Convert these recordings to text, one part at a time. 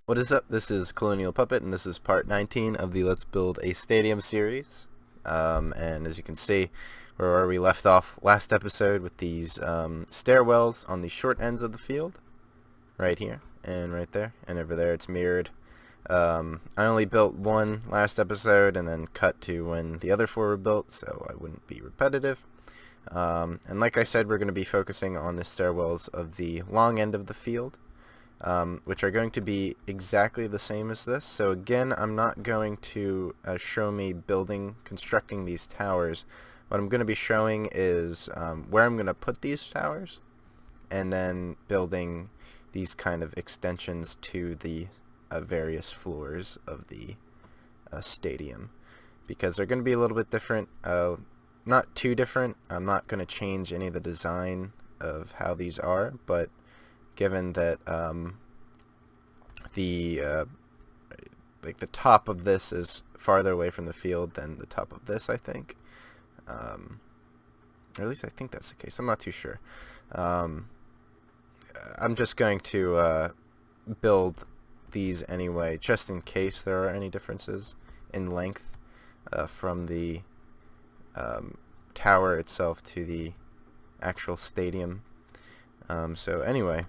What is up? This is Colonial Puppet, and this is part 19 of the Let's Build a Stadium series. And as you can see, where we left off last episode with these stairwells on the short ends of the field, right here and right there, and over there it's mirrored. I only built one last episode and then cut to when the other four were built, so I wouldn't be repetitive. And like I said, we're going to be focusing on the stairwells of the long end of the field. Which are going to be exactly the same as this. So again, I'm not going to show me constructing these towers. What I'm going to be showing is where I'm going to put these towers, and then building these kind of extensions to the various floors of the stadium, because they're going to be a little bit different. Not too different. I'm not going to change any of the design of how these are, but given that like the top of this is farther away from the field than the top of this, I think, or at least I think that's the case. I'm not too sure. I'm just going to build these anyway, just in case there are any differences in length from the tower itself to the actual stadium. So anyway,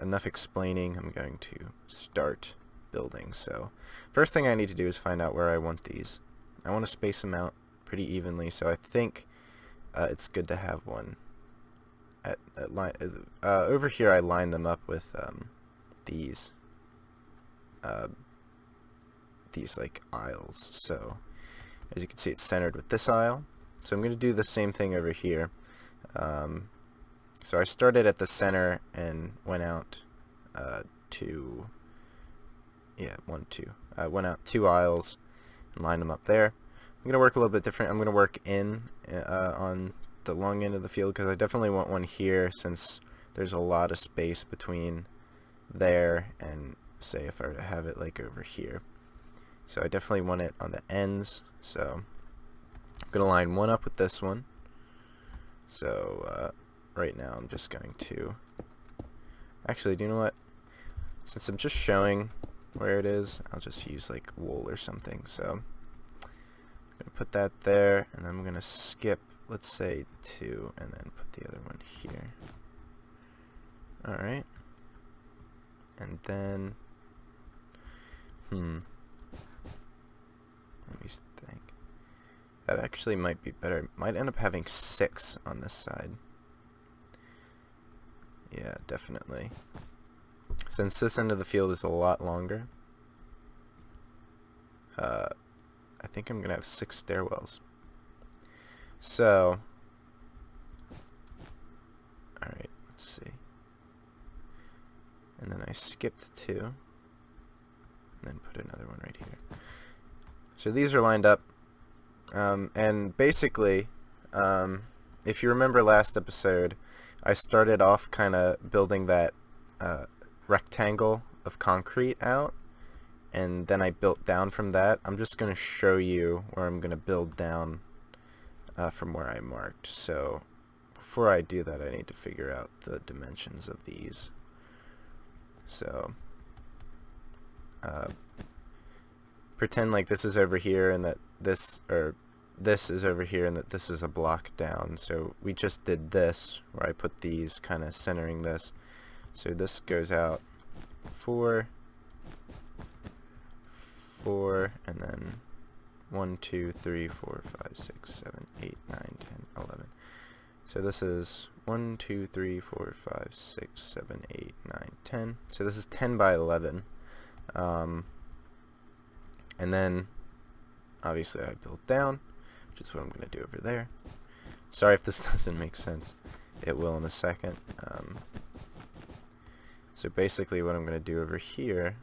enough explaining. I'm going to start building. So first thing I need to do is find out where I want these. I want to space them out pretty evenly, so I think it's good to have one at over here. I line them up with these like aisles. So as you can see, it's centered with this aisle. So I'm going to do the same thing over here. So I started at the center and went out went out two aisles and lined them up there. I'm going to work a little bit different. I'm going to work in on the long end of the field, because I definitely want one here, since there's a lot of space between there and, say, if I were to have it like over here. So I definitely want it on the ends. So I'm going to line one up with this one. So right now I'm just going to, actually, do you know what, since I'm just showing where it is, I'll just use like wool or something. So I'm going to put that there, and then I'm going to skip, let's say, 2, and then put the other one here. Alright, and then let me think. That actually might be better. Might end up having 6 on this side. Yeah, definitely. Since this end of the field is a lot longer, I think I'm going to have 6 stairwells. So, alright, let's see. And then I skipped 2, and then put another one right here. So these are lined up, and basically, if you remember last episode, I started off kind of building that rectangle of concrete out, and then I built down from that. I'm just going to show you where I'm going to build down from where I marked. So before I do that, I need to figure out the dimensions of these. So pretend like this is over here, and that this is over here, and that this is a block down. So we just did this, where I put these kind of centering this. So this goes out 4, 4, and then 1, 2, 3, 4, 5, 6, 7, 8, 9, 10, 11. So this is 1, 2, 3, 4, 5, 6, 7, 8, 9, 10. So this is 10 by 11. And then obviously I built down, which is what I'm going to do over there. Sorry if this doesn't make sense. It will in a second. So basically what I'm going to do over here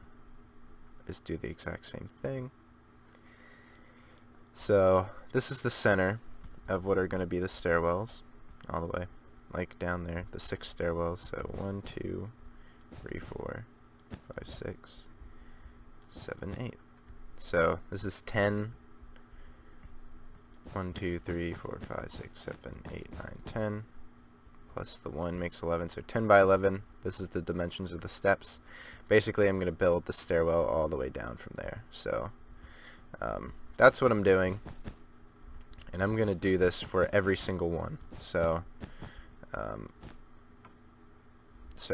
is do the exact same thing. So this is the center of what are going to be the stairwells, all the way, like down there, the 6 stairwells. So 1, 2, 3, 4, 5, 6, 7, 8. So this is 10. 1, 2, 3, 4, 5, 6, 7, 8, 9, 10. plus the 1 makes 11, so 10 by 11. This is the dimensions of the steps. Basically, I'm going to build the stairwell all the way down from there. So that's what I'm doing, and I'm going to do this for every single one. So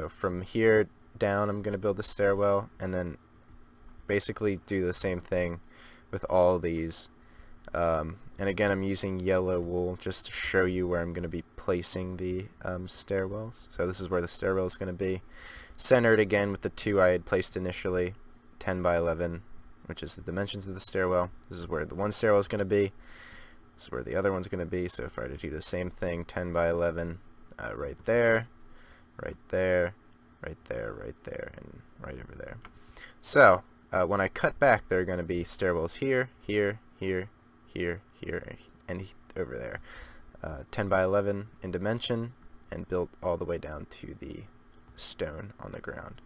from here down, I'm going to build a stairwell, and then basically do the same thing with all these. And again, I'm using yellow wool just to show you where I'm going to be placing the stairwells. So this is where the stairwell is going to be, centered again with the 2 I had placed initially, 10 by 11, which is the dimensions of the stairwell. This is where the one stairwell is going to be. This is where the other one's going to be. So if I were to do the same thing, 10 by 11, right there, right there, right there, right there, and right over there. So when I cut back, there are going to be stairwells here, here, here, here, here, and over there. 10 by 11 in dimension, and built all the way down to the stone on the ground.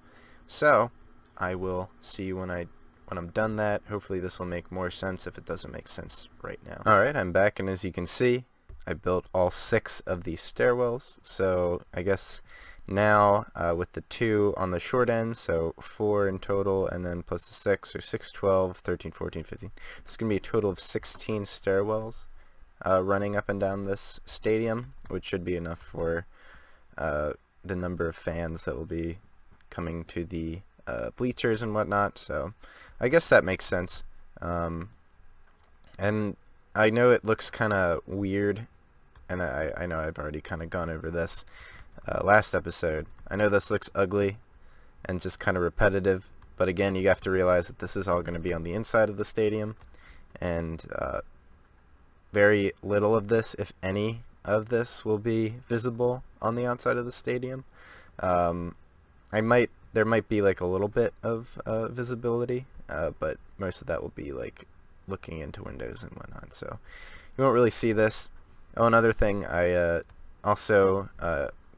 So I will see you when I'm done that. Hopefully this will make more sense if it doesn't make sense right now. Alright, I'm back, and as you can see, I built all 6 of these stairwells. So I guess now with the 2 on the short end, so 4 in total, and then plus the 6, or 6, 12, 13, 14, 15. It's going to be a total of 16 stairwells running up and down this stadium, which should be enough for the number of fans that will be coming to the bleachers and whatnot. So I guess that makes sense. And I know it looks kind of weird, and I know I've already kind of gone over this last episode. I know this looks ugly and just kind of repetitive, but again, you have to realize that this is all going to be on the inside of the stadium, and very little of this, if any of this, will be visible on the outside of the stadium. There might be like a little bit of visibility, but most of that will be like looking into windows and whatnot, so you won't really see this. Oh, another thing, I also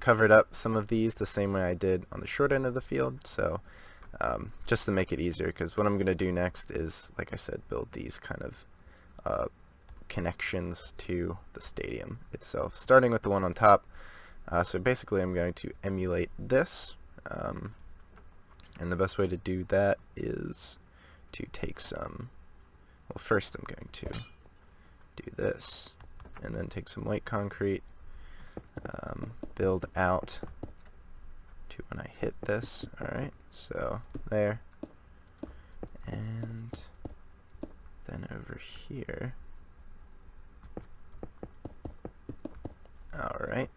covered up some of these the same way I did on the short end of the field, so just to make it easier, because what I'm going to do next is, like I said, build these kind of connections to the stadium itself, starting with the one on top. So basically I'm going to emulate this, and the best way to do that is to take some, well, first I'm going to do this, and then take some white concrete, build out to when I hit this. Alright, so there, and then over here. Alright,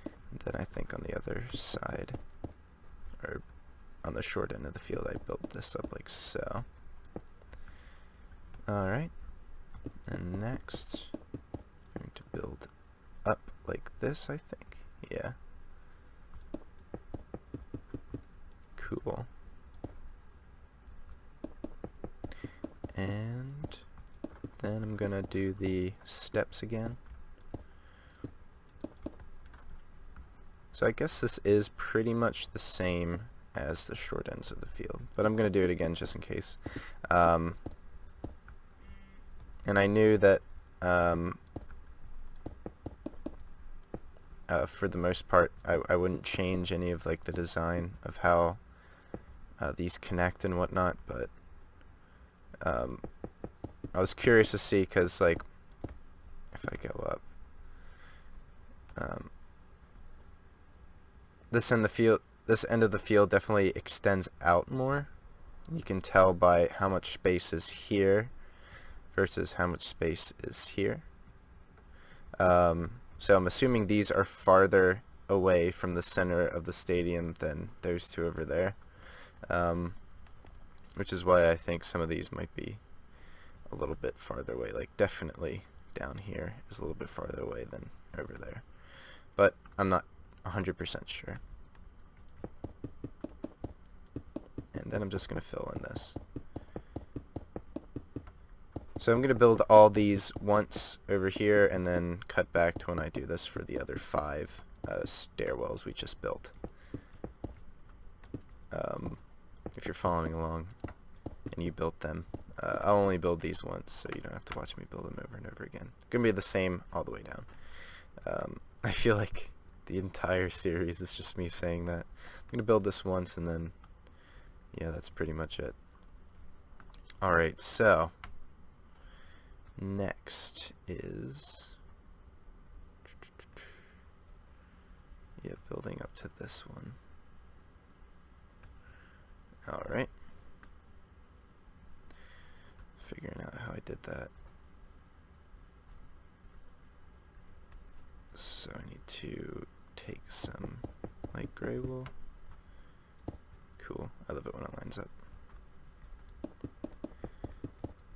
and then I think on the other side, or on the short end of the field, I built this up like so. Alright, and next I'm going to build up like this, I think. Yeah. Cool. And then I'm gonna do the steps again. So I guess this is pretty much the same as the short ends of the field, but I'm gonna do it again just in case. And I knew that for the most part I wouldn't change any of like the design of how these connect and whatnot, but I was curious to see, because like if I go up, this end of the field definitely extends out more. You can tell by how much space is here versus how much space is here. So I'm assuming these are farther away from the center of the stadium than those two over there, which is why I think some of these might be a little bit farther away. Like definitely down here is a little bit farther away than over there, but I'm not 100% sure. And then I'm just going to fill in this. So I'm going to build all these once over here, and then cut back to when I do this for the other 5 stairwells we just built. If you're following along and you built them, I'll only build these once, so you don't have to watch me build them over and over again. It's going to be the same all the way down. I feel like the entire series is just me saying that. I'm gonna build this once and then, yeah, that's pretty much it. Alright, so next is, yeah, building up to this one. Alright. Figuring out how I did that. So I need to take some light gray wool. Cool. I love it when it lines up.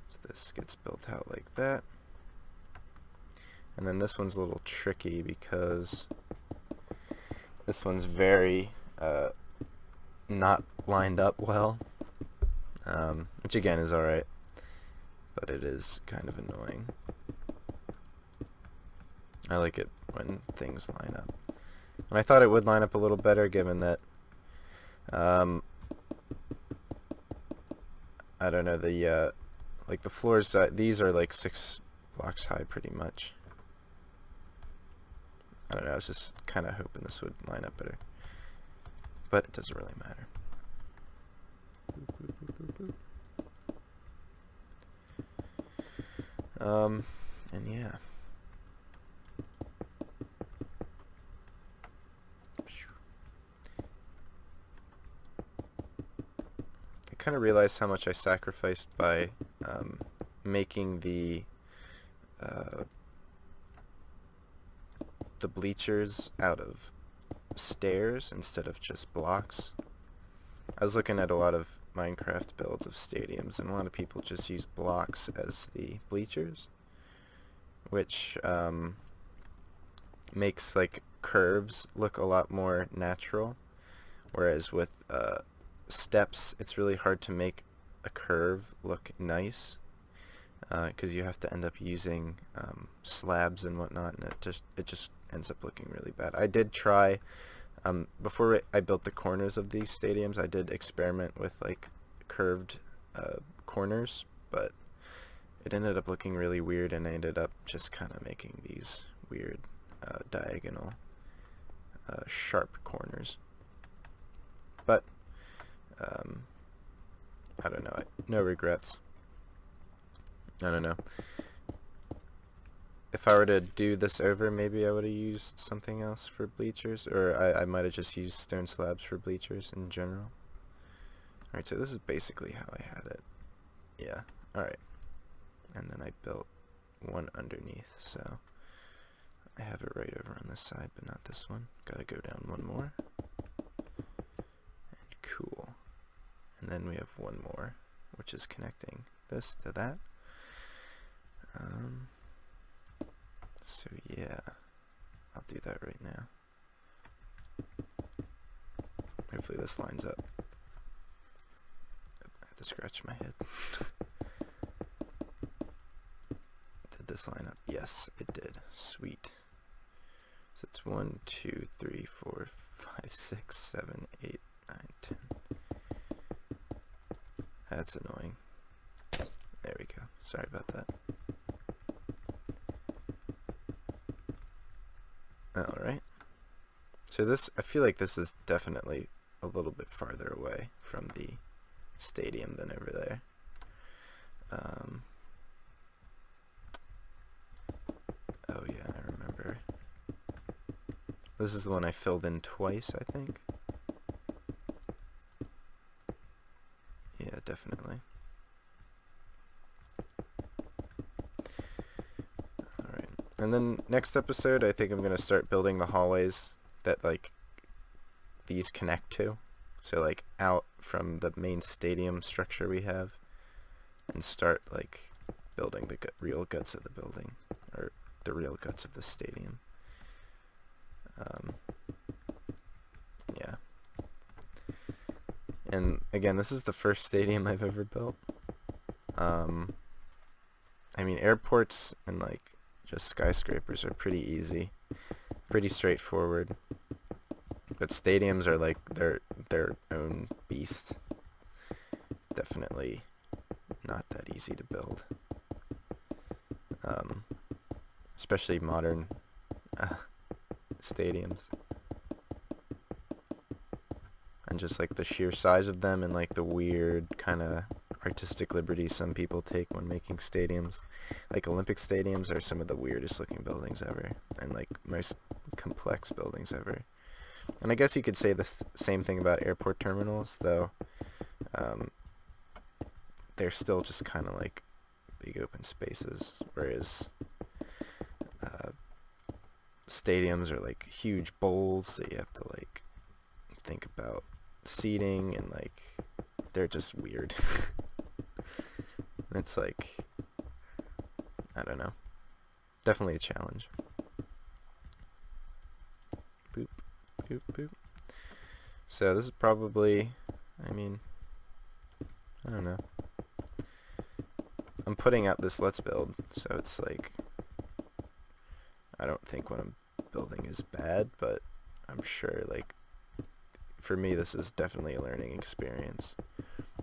So this gets built out like that. And then this one's a little tricky because this one's very not lined up well, which again is alright, but it is kind of annoying. I like it when things line up. And I thought it would line up a little better given that, I don't know, like the floors, these are like 6 blocks high pretty much. I don't know, I was just kind of hoping this would line up better. But it doesn't really matter. And yeah. I kind of realized how much I sacrificed by making the bleachers out of stairs instead of just blocks. I was looking at a lot of Minecraft builds of stadiums, and a lot of people just use blocks as the bleachers, which makes like curves look a lot more natural, whereas with steps it's really hard to make a curve look nice because you have to end up using slabs and whatnot, and it just ends up looking really bad. I did try before I built the corners of these stadiums, I did experiment with like curved corners, but it ended up looking really weird, and I ended up just kind of making these weird diagonal sharp corners. But I don't know, no regrets. I don't know. If I were to do this over, maybe I would have used something else for bleachers, or I might have just used stone slabs for bleachers in general. Alright, so this is basically how I had it. Yeah, alright. And then I built one underneath, so I have it right over on this side, but not this one. Gotta go down one more. And cool. And then we have one more, which is connecting this to that. So yeah, I'll do that right now. Hopefully this lines up. I have to scratch my head. Did this line up? Yes, it did. Sweet. So it's 1, 2, 3, 4, 5, 6, 7, 8, 9, 10. That's annoying. There we go. Sorry about that. Alright. So this, I feel like this is definitely a little bit farther away from the stadium than over there. Oh yeah, I remember. This is the one I filled in twice, I think. Yeah, definitely. Alright. And then next episode, I think I'm going to start building the hallways that, like, these connect to. So, like, out from the main stadium structure we have. And start, like, building the real guts of the building. Or the real guts of the stadium. Yeah. And again, this is the first stadium I've ever built. I mean, airports and like just skyscrapers are pretty easy, pretty straightforward. But stadiums are like their own beast. Definitely not that easy to build. Especially modern stadiums. and just like the sheer size of them and like the weird kind of artistic liberty some people take when making stadiums. Like Olympic stadiums are some of the weirdest looking buildings ever, and like most complex buildings ever. And I guess you could say the same thing about airport terminals, though they're still just kind of like big open spaces, whereas stadiums are like huge bowls that you have to like think about seating, and like they're just weird. It's like, I don't know, definitely a challenge. Boop, boop, boop. So this is probably, I mean, I don't know. I'm putting out this let's build, so it's like, I don't think what I'm building is bad, but I'm sure, like, for me this is definitely a learning experience,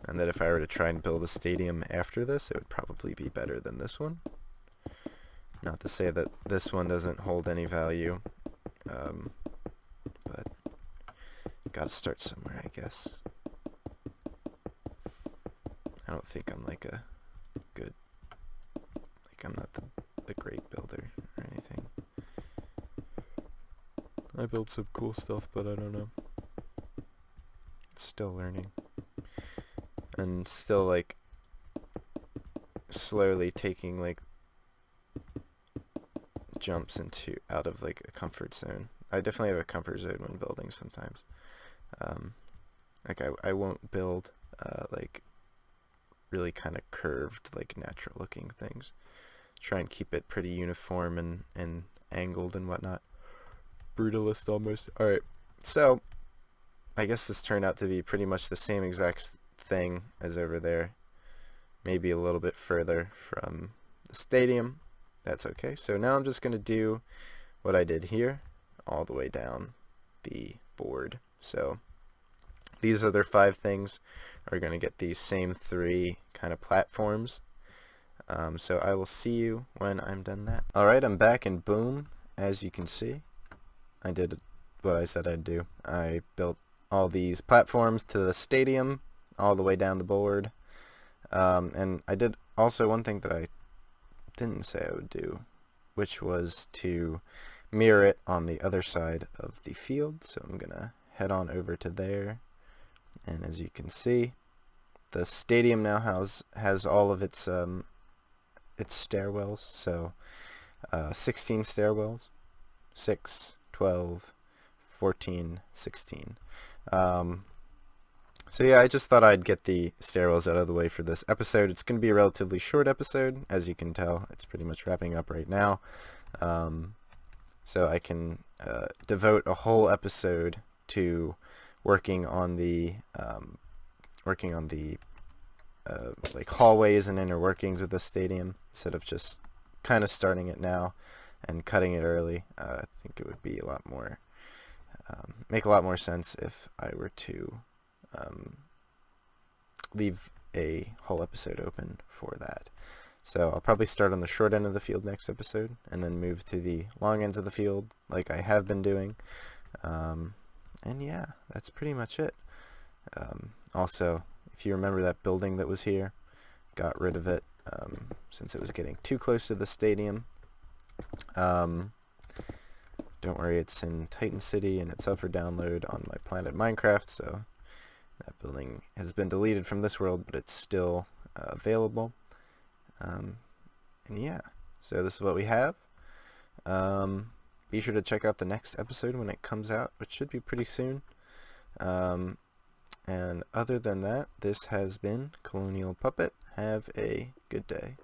and that if I were to try and build a stadium after this, it would probably be better than this one. Not to say that this one doesn't hold any value, but gotta start somewhere, I guess. I don't think I'm like a good, like I'm not the great builder or anything. I build some cool stuff, but I don't know. Still learning. And still like slowly taking like jumps out of like a comfort zone. I definitely have a comfort zone when building sometimes. Like I won't build like really kind of curved, like natural looking things. Try and keep it pretty uniform and angled and whatnot. Brutalist almost. Alright, so I guess this turned out to be pretty much the same exact thing as over there. Maybe a little bit further from the stadium. That's okay. So now I'm just going to do what I did here, all the way down the board. So these other 5 things are going to get these same 3 kind of platforms. So I will see you when I'm done that. Alright, I'm back, and boom, as you can see, I did what I said I'd do. I built all these platforms to the stadium all the way down the board. And I did also one thing that I didn't say I would do, which was to mirror it on the other side of the field. So I'm gonna head on over to there, and as you can see, the stadium now has all of its stairwells. So 16 stairwells, 6, 12, 14, 16. So yeah, I just thought I'd get the stairwells out of the way for this episode. It's going to be a relatively short episode, as you can tell. It's pretty much wrapping up right now. So I can devote a whole episode to working on the like hallways and inner workings of the stadium, instead of just kind of starting it now and cutting it early. I think it would be a lot more make a lot more sense if I were to leave a whole episode open for that. So I'll probably start on the short end of the field next episode, and then move to the long ends of the field like I have been doing. And yeah, that's pretty much it. Also, if you remember that building that was here, got rid of it since it was getting too close to the stadium. Don't worry, it's in Titan City, and it's up for download on my Planet Minecraft, so that building has been deleted from this world, but it's still available. And yeah, so this is what we have. Be sure to check out the next episode when it comes out, which should be pretty soon. And other than that, this has been Colonial Puppet. Have a good day.